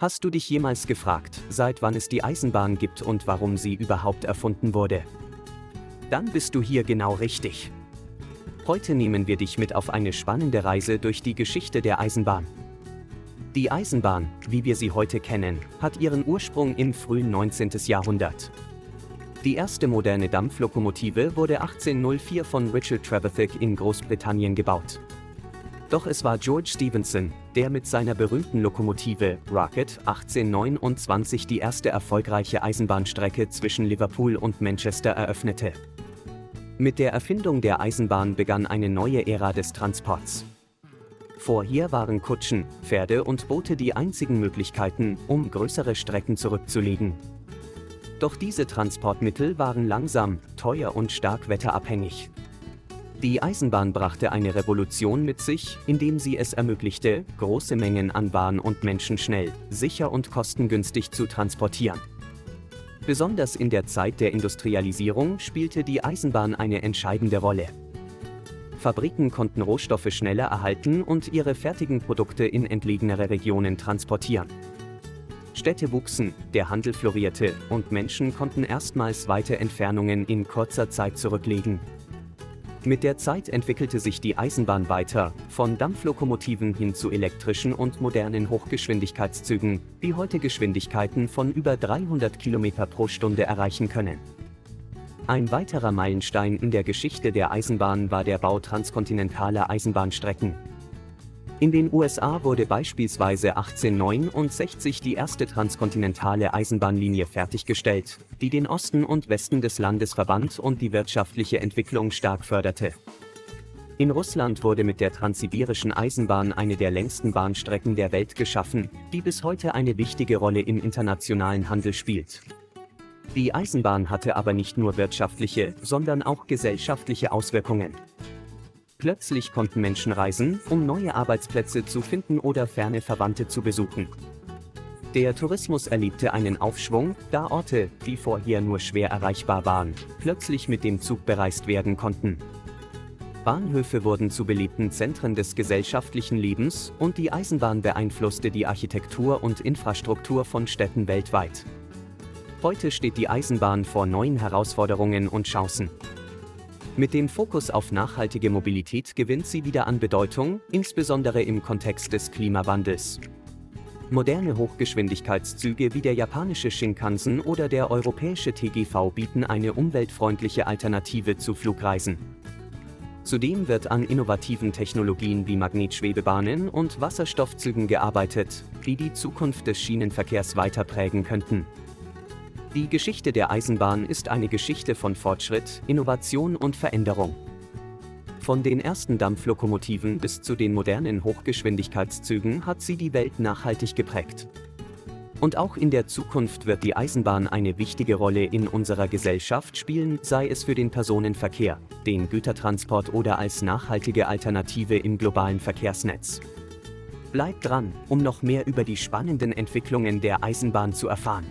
Hast du dich jemals gefragt, seit wann es die Eisenbahn gibt und warum sie überhaupt erfunden wurde? Dann bist du hier genau richtig. Heute nehmen wir dich mit auf eine spannende Reise durch die Geschichte der Eisenbahn. Die Eisenbahn, wie wir sie heute kennen, hat ihren Ursprung im frühen 19. Jahrhundert. Die erste moderne Dampflokomotive wurde 1804 von Richard Trevithick in Großbritannien gebaut. Doch es war George Stephenson, der mit seiner berühmten Lokomotive Rocket 1829 die erste erfolgreiche Eisenbahnstrecke zwischen Liverpool und Manchester eröffnete. Mit der Erfindung der Eisenbahn begann eine neue Ära des Transports. Vorher waren Kutschen, Pferde und Boote die einzigen Möglichkeiten, um größere Strecken zurückzulegen. Doch diese Transportmittel waren langsam, teuer und stark wetterabhängig. Die Eisenbahn brachte eine Revolution mit sich, indem sie es ermöglichte, große Mengen an Waren und Menschen schnell, sicher und kostengünstig zu transportieren. Besonders in der Zeit der Industrialisierung spielte die Eisenbahn eine entscheidende Rolle. Fabriken konnten Rohstoffe schneller erhalten und ihre fertigen Produkte in entlegenere Regionen transportieren. Städte wuchsen, der Handel florierte und Menschen konnten erstmals weite Entfernungen in kurzer Zeit zurücklegen. Mit der Zeit entwickelte sich die Eisenbahn weiter, von Dampflokomotiven hin zu elektrischen und modernen Hochgeschwindigkeitszügen, die heute Geschwindigkeiten von über 300 km pro Stunde erreichen können. Ein weiterer Meilenstein in der Geschichte der Eisenbahn war der Bau transkontinentaler Eisenbahnstrecken. In den USA wurde beispielsweise 1869 die erste transkontinentale Eisenbahnlinie fertiggestellt, die den Osten und Westen des Landes verband und die wirtschaftliche Entwicklung stark förderte. In Russland wurde mit der Transsibirischen Eisenbahn eine der längsten Bahnstrecken der Welt geschaffen, die bis heute eine wichtige Rolle im internationalen Handel spielt. Die Eisenbahn hatte aber nicht nur wirtschaftliche, sondern auch gesellschaftliche Auswirkungen. Plötzlich konnten Menschen reisen, um neue Arbeitsplätze zu finden oder ferne Verwandte zu besuchen. Der Tourismus erlebte einen Aufschwung, da Orte, die vorher nur schwer erreichbar waren, plötzlich mit dem Zug bereist werden konnten. Bahnhöfe wurden zu belebten Zentren des gesellschaftlichen Lebens und die Eisenbahn beeinflusste die Architektur und Infrastruktur von Städten weltweit. Heute steht die Eisenbahn vor neuen Herausforderungen und Chancen. Mit dem Fokus auf nachhaltige Mobilität gewinnt sie wieder an Bedeutung, insbesondere im Kontext des Klimawandels. Moderne Hochgeschwindigkeitszüge wie der japanische Shinkansen oder der europäische TGV bieten eine umweltfreundliche Alternative zu Flugreisen. Zudem wird an innovativen Technologien wie Magnetschwebebahnen und Wasserstoffzügen gearbeitet, die die Zukunft des Schienenverkehrs weiter prägen könnten. Die Geschichte der Eisenbahn ist eine Geschichte von Fortschritt, Innovation und Veränderung. Von den ersten Dampflokomotiven bis zu den modernen Hochgeschwindigkeitszügen hat sie die Welt nachhaltig geprägt. Und auch in der Zukunft wird die Eisenbahn eine wichtige Rolle in unserer Gesellschaft spielen, sei es für den Personenverkehr, den Gütertransport oder als nachhaltige Alternative im globalen Verkehrsnetz. Bleibt dran, um noch mehr über die spannenden Entwicklungen der Eisenbahn zu erfahren.